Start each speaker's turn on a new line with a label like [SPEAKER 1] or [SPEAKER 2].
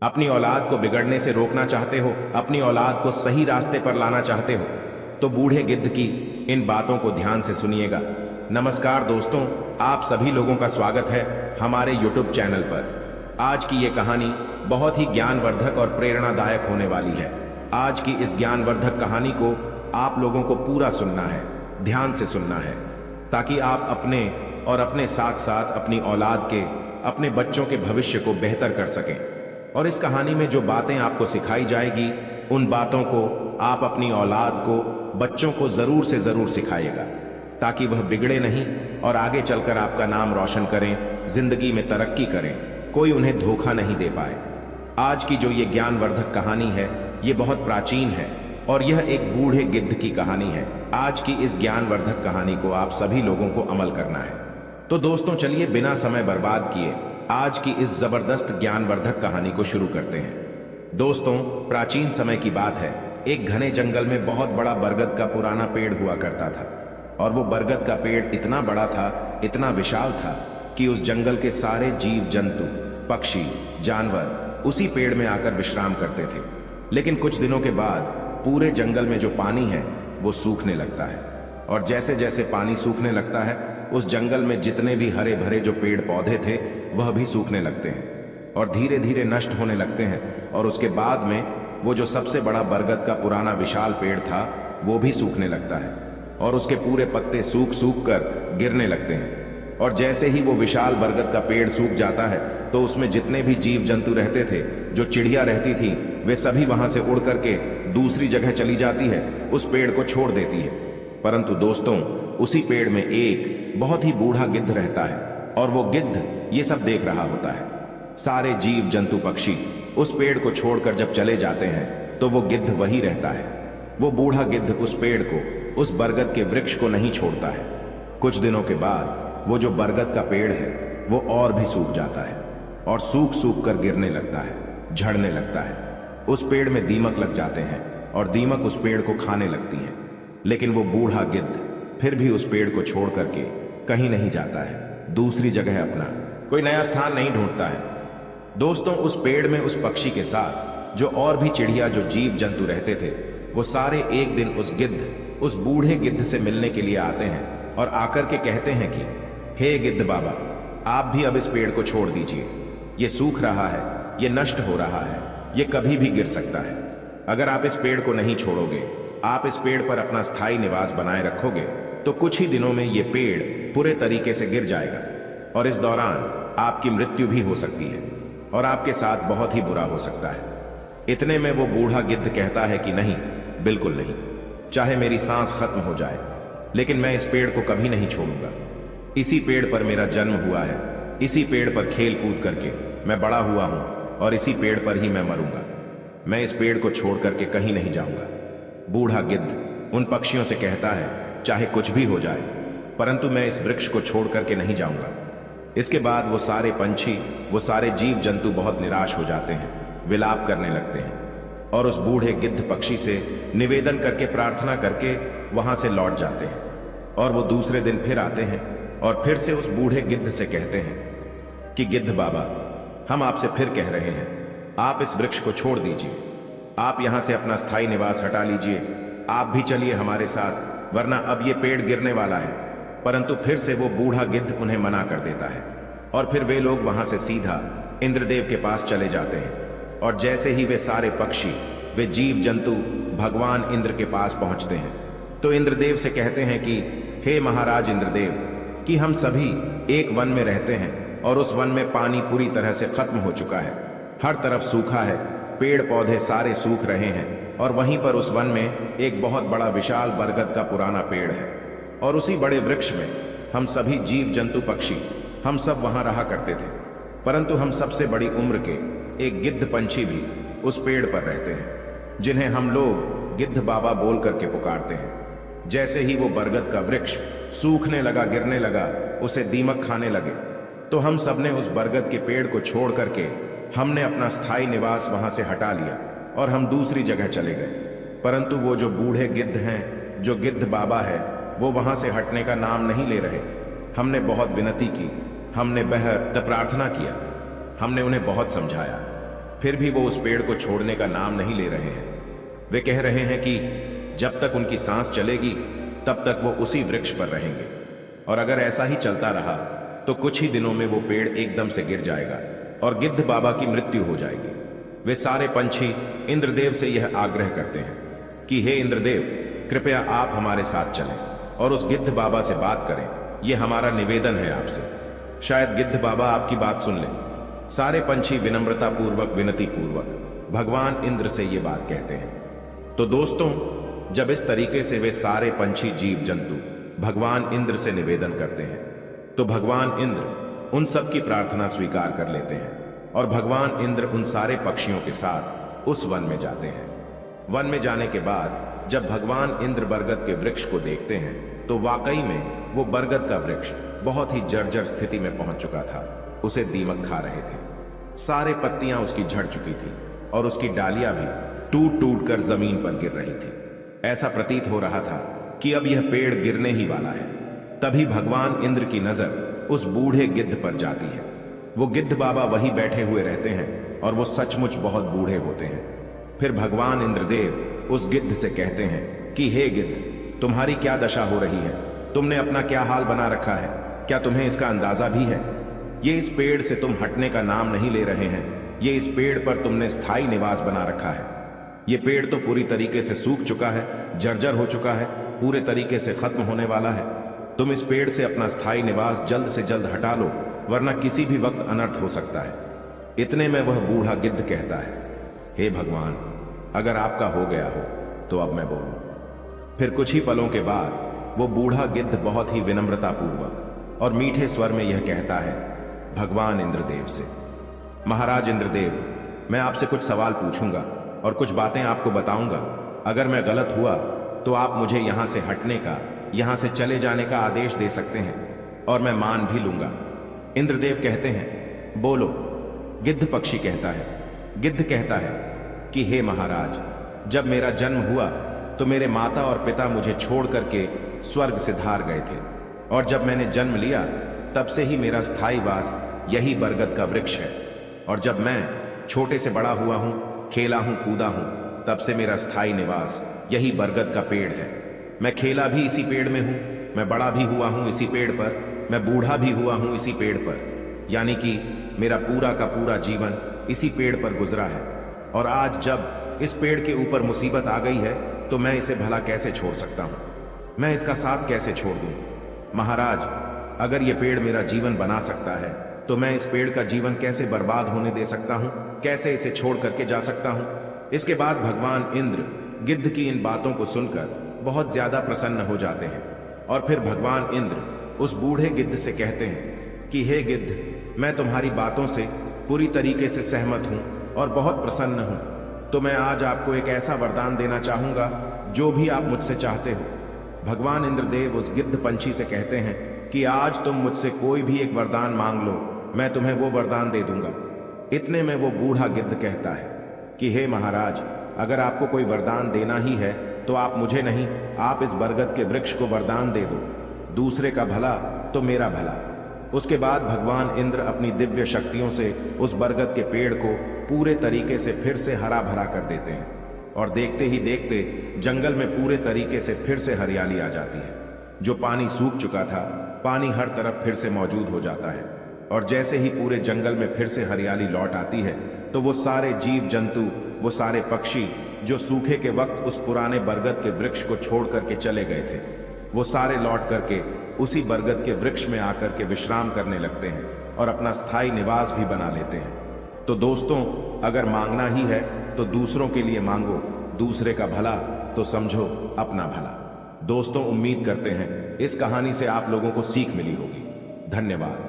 [SPEAKER 1] अपनी औलाद को बिगड़ने से रोकना चाहते हो, अपनी औलाद को सही रास्ते पर लाना चाहते हो, तो बूढ़े गिद्ध की इन बातों को ध्यान से सुनिएगा। नमस्कार दोस्तों, आप सभी लोगों का स्वागत है हमारे YouTube चैनल पर। आज की ये कहानी बहुत ही ज्ञानवर्धक और प्रेरणादायक होने वाली है। आज की इस ज्ञानवर्धक कहानी को आप लोगों को पूरा सुनना है, ध्यान से सुनना है, ताकि आप अपने और अपने साथ साथ अपनी औलाद के, अपने बच्चों के भविष्य को बेहतर कर सकें। और इस कहानी में जो बातें आपको सिखाई जाएगी, उन बातों को आप अपनी औलाद को, बच्चों को जरूर से जरूर सिखाइएगा, ताकि वह बिगड़े नहीं और आगे चलकर आपका नाम रोशन करें, जिंदगी में तरक्की करें, कोई उन्हें धोखा नहीं दे पाए। आज की जो ये ज्ञानवर्धक कहानी है, ये बहुत प्राचीन है और यह एक बूढ़े गिद्ध की कहानी है। आज की इस ज्ञानवर्धक कहानी को आप सभी लोगों को अमल करना है। तो दोस्तों चलिए बिना समय बर्बाद किए आज की इस जबरदस्त ज्ञानवर्धक कहानी को शुरू करते हैं। दोस्तों, प्राचीन समय की बात है। एक घने जंगल में बहुत बड़ा बरगद का पुराना पेड़ हुआ करता था और वो बरगद का पेड़ इतना बड़ा था, इतना विशाल था कि उस जंगल के सारे जीव जंतु, पक्षी, जानवर उसी पेड़ में आकर विश्राम करते थे। लेकिन कुछ दिनों के बाद पूरे जंगल में जो पानी है वो सूखने लगता है, और जैसे जैसे पानी सूखने लगता है, उस जंगल में जितने भी हरे भरे जो पेड़ पौधे थे वह भी सूखने लगते हैं और धीरे धीरे नष्ट होने लगते हैं। और उसके बाद में वो जो सबसे बड़ा बरगद का पुराना विशाल पेड़ था वो भी सूखने लगता है और उसके पूरे पत्ते सूख सूख कर गिरने लगते हैं। और जैसे ही वो विशाल बरगद का पेड़ सूख जाता है तो उसमें जितने भी जीव जंतु रहते थे, जो चिड़िया रहती थी, वे सभी वहां से उड़ करके दूसरी जगह चली जाती है, उस पेड़ को छोड़ देती है। परंतु दोस्तों, उसी पेड़ में एक बहुत ही बूढ़ा गिद्ध रहता है और वो गिद्ध ये सब देख रहा होता है। सारे जीव जंतु पक्षी उस पेड़ को छोड़कर जब चले जाते हैं तो वो गिद्ध वही रहता है। वो बूढ़ा गिद्ध उस पेड़ को, उस बरगद के वृक्ष को नहीं छोड़ता है। कुछ दिनों के बाद वो जो बरगद का पेड़ है वो और भी सूख जाता है और सूख सूख कर गिरने लगता है, झड़ने लगता है। उस पेड़ में दीमक लग जाते हैं और दीमक उस पेड़ को खाने लगती है। लेकिन वो बूढ़ा गिद्ध फिर भी उस पेड़ को छोड़ करके कहीं नहीं जाता है, दूसरी जगह अपना कोई नया स्थान नहीं ढूंढता है। दोस्तों, उस पेड़ में उस पक्षी के साथ जो और भी चिड़िया, जो जीव जंतु रहते थे, वो सारे एक दिन उस गिद्ध, उस बूढ़े गिद्ध से मिलने के लिए आते हैं और आकर के कहते हैं कि हे गिद्ध बाबा, आप भी अब इस पेड़ को छोड़ दीजिए। ये सूख रहा है, ये नष्ट हो रहा है, ये कभी भी गिर सकता है। अगर आप इस पेड़ को नहीं छोड़ोगे, आप इस पेड़ पर अपना स्थायी निवास बनाए रखोगे, तो कुछ ही दिनों में ये पेड़ पूरे तरीके से गिर जाएगा और इस दौरान आपकी मृत्यु भी हो सकती है और आपके साथ बहुत ही बुरा हो सकता है। इतने में वो बूढ़ा गिद्ध कहता है कि नहीं, बिल्कुल नहीं, चाहे मेरी सांस खत्म हो जाए, लेकिन मैं इस पेड़ को कभी नहीं छोड़ूंगा। इसी पेड़ पर मेरा जन्म हुआ है, इसी पेड़ पर खेल कूद करके मैं बड़ा हुआ हूं और इसी पेड़ पर ही मैं मरूंगा। मैं इस पेड़ को छोड़ करके कहीं नहीं जाऊंगा। बूढ़ा गिद्ध उन पक्षियों से कहता है, चाहे कुछ भी हो जाए, परंतु मैं इस वृक्ष को छोड़ करके नहीं जाऊंगा। इसके बाद वो सारे पंछी, वो सारे जीव जंतु बहुत निराश हो जाते हैं, विलाप करने लगते हैं और उस बूढ़े गिद्ध पक्षी से निवेदन करके, प्रार्थना करके वहां से लौट जाते हैं। और वो दूसरे दिन फिर आते हैं और फिर से उस बूढ़े गिद्ध से कहते हैं कि गिद्ध बाबा, हम आपसे फिर कह रहे हैं, आप इस वृक्ष को छोड़ दीजिए, आप यहां से अपना स्थायी निवास हटा लीजिए, आप भी चलिए हमारे साथ, वरना अब ये पेड़ गिरने वाला है। परंतु फिर से वो बूढ़ा गिद्ध उन्हें मना कर देता है और फिर वे लोग वहां से सीधा इंद्रदेव के पास चले जाते हैं। और जैसे ही वे सारे पक्षी, वे जीव जंतु भगवान इंद्र के पास पहुंचते हैं तो इंद्रदेव से कहते हैं कि हे महाराज इंद्रदेव, कि हम सभी एक वन में रहते हैं और उस वन में पानी पूरी तरह से खत्म हो चुका है, हर तरफ सूखा है, पेड़ पौधे सारे सूख रहे हैं और वहीं पर उस वन में एक बहुत बड़ा विशाल बरगद का पुराना पेड़ है और उसी बड़े वृक्ष में हम सभी जीव जंतु पक्षी, हम सब वहां रहा करते थे। परंतु हम सबसे बड़ी उम्र के एक गिद्ध पंछी भी उस पेड़ पर रहते हैं, जिन्हें हम लोग गिद्ध बाबा बोल करके पुकारते हैं। जैसे ही वो बरगद का वृक्ष सूखने लगा, गिरने लगा, उसे दीमक खाने लगे, तो हम सबने उस बरगद के पेड़ को छोड़ करके हमने अपना स्थायी निवास वहां से हटा लिया और हम दूसरी जगह चले गए। परंतु वो जो बूढ़े गिद्ध हैं, जो गिद्ध बाबा है, वो वहां से हटने का नाम नहीं ले रहे। हमने बहुत विनती की, हमने बेहद प्रार्थना किया, हमने उन्हें बहुत समझाया, फिर भी वो उस पेड़ को छोड़ने का नाम नहीं ले रहे हैं। वे कह रहे हैं कि जब तक उनकी सांस चलेगी तब तक वो उसी वृक्ष पर रहेंगे, और अगर ऐसा ही चलता रहा तो कुछ ही दिनों में वो पेड़ एकदम से गिर जाएगा और गिद्ध बाबा की मृत्यु हो जाएगी। वे सारे पंछी इंद्रदेव से यह आग्रह करते हैं कि हे इंद्रदेव, कृपया आप हमारे साथ चलें और उस गिद्ध बाबा से बात करें। यह हमारा निवेदन है आपसे। शायद गिद्ध बाबा आपकी बात सुन लें। सारे पंछी विनम्रता पूर्वक, विनती पूर्वक भगवान इंद्र से ये बात कहते हैं। तो दोस्तों, जब इस तरीके से वे सारे पंछी, जीव जंतु भगवान इंद्र से निवेदन करते हैं तो भगवान इंद्र उन सब की प्रार्थना स्वीकार कर लेते हैं और भगवान इंद्र उन सारे पक्षियों के साथ उस वन में जाते हैं। वन में जाने के बाद जब भगवान इंद्र बरगद के वृक्ष को देखते हैं तो वाकई में वो बरगद का वृक्ष बहुत ही जर्जर स्थिति में पहुंच चुका था। उसे दीमक खा रहे थे। सारे पत्तियां उसकी झड़ चुकी थी और उसकी डालियां भी टूट टूट कर जमीन पर गिर रही थी। ऐसा प्रतीत हो रहा था कि अब यह पेड़ गिरने ही वाला है। तभी भगवान इंद्र की नजर उस बूढ़े गिद्ध पर जाती है। वो गिद्ध बाबा वहीं बैठे हुए रहते हैं और वो सचमुच बहुत बूढ़े होते हैं। फिर भगवान इंद्रदेव उस गिद्ध से कहते हैं कि हे गिद्ध, तुम्हारी क्या दशा हो रही है? तुमने अपना क्या हाल बना रखा है? क्या तुम्हें इसका अंदाजा भी है? ये इस पेड़ से तुम हटने का नाम नहीं ले रहे हैं। ये इस पेड़ पर तुमने स्थायी निवास बना रखा है। ये पेड़ तो पूरी तरीके से सूख चुका है, जर्जर हो चुका है, पूरे तरीके से खत्म होने वाला है। तुम इस पेड़ से अपना स्थायी निवास जल्द से जल्द हटा लो, वरना किसी भी वक्त अनर्थ हो सकता है। इतने में वह बूढ़ा गिद्ध कहता है, हे भगवान, अगर आपका हो गया हो तो अब मैं बोलूं। फिर कुछ ही पलों के बाद वो बूढ़ा गिद्ध बहुत ही विनम्रता पूर्वक और मीठे स्वर में यह कहता है भगवान इंद्रदेव से, महाराज इंद्रदेव, मैं आपसे कुछ सवाल पूछूंगा और कुछ बातें आपको बताऊंगा। अगर मैं गलत हुआ तो आप मुझे यहां से हटने का, यहां से चले जाने का आदेश दे सकते हैं और मैं मान भी लूंगा। इंद्रदेव कहते हैं, बोलो। गिद्ध पक्षी कहता है, गिद्ध कहता है कि हे महाराज, जब मेरा जन्म हुआ तो मेरे माता और पिता मुझे छोड़ करके स्वर्ग से धार गए थे, और जब मैंने जन्म लिया तब से ही मेरा स्थायी वास यही बरगद का वृक्ष है। और जब मैं छोटे से बड़ा हुआ हूं, खेला हूं, कूदा हूं, तब से मेरा स्थायी निवास यही बरगद का पेड़ है। मैं खेला भी इसी पेड़ में हूं, मैं बड़ा भी हुआ हूं इसी पेड़ पर, मैं बूढ़ा भी हुआ हूं इसी पेड़ पर, यानी कि मेरा पूरा का पूरा जीवन इसी पेड़ पर गुजरा है। और आज जब इस पेड़ के ऊपर मुसीबत आ गई है तो मैं इसे भला कैसे छोड़ सकता हूं? मैं इसका साथ कैसे छोड़ दूं? महाराज, अगर ये पेड़ मेरा जीवन बना सकता है तो मैं इस पेड़ का जीवन कैसे बर्बाद होने दे सकता हूं? कैसे इसे छोड़ करके जा सकता हूं? इसके बाद भगवान इंद्र गिद्ध की इन बातों को सुनकर बहुत ज्यादा प्रसन्न हो जाते हैं और फिर भगवान इंद्र उस बूढ़े गिद्ध से कहते हैं कि हे गिद्ध, मैं तुम्हारी बातों से पूरी तरीके से सहमत हूं और बहुत प्रसन्न हूं। तो मैं आज आपको एक ऐसा वरदान देना चाहूंगा जो भी आप मुझसे चाहते हो। भगवान इंद्रदेव उस गिद्ध पंछी से कहते हैं कि आज तुम मुझसे कोई भी एक वरदान मांग लो, मैं तुम्हें वो वरदान दे दूंगा। इतने में वो बूढ़ा गिद्ध कहता है कि हे महाराज, अगर आपको कोई वरदान देना ही है तो आप मुझे नहीं, आप इस बरगद के वृक्ष को वरदान दे दो। दूसरे का भला तो मेरा भला। उसके बाद भगवान इंद्र अपनी दिव्य शक्तियों से उस बरगद के पेड़ को पूरे तरीके से फिर से हरा भरा कर देते हैं और देखते ही देखते जंगल में पूरे तरीके से फिर से हरियाली आ जाती है। जो पानी सूख चुका था, पानी हर तरफ फिर से मौजूद हो जाता है और जैसे ही पूरे जंगल में फिर से हरियाली लौट आती है तो वो सारे जीव जंतु, वो सारे पक्षी जो सूखे के वक्त उस पुराने बरगद के वृक्ष को छोड़ करके चले गए थे, वो सारे लौट करके उसी बरगद के वृक्ष में आकर के विश्राम करने लगते हैं और अपना स्थायी निवास भी बना लेते हैं। तो दोस्तों, अगर मांगना ही है तो दूसरों के लिए मांगो, दूसरे का भला तो समझो अपना भला। दोस्तों, उम्मीद करते हैं इस कहानी से आप लोगों को सीख मिली होगी। धन्यवाद।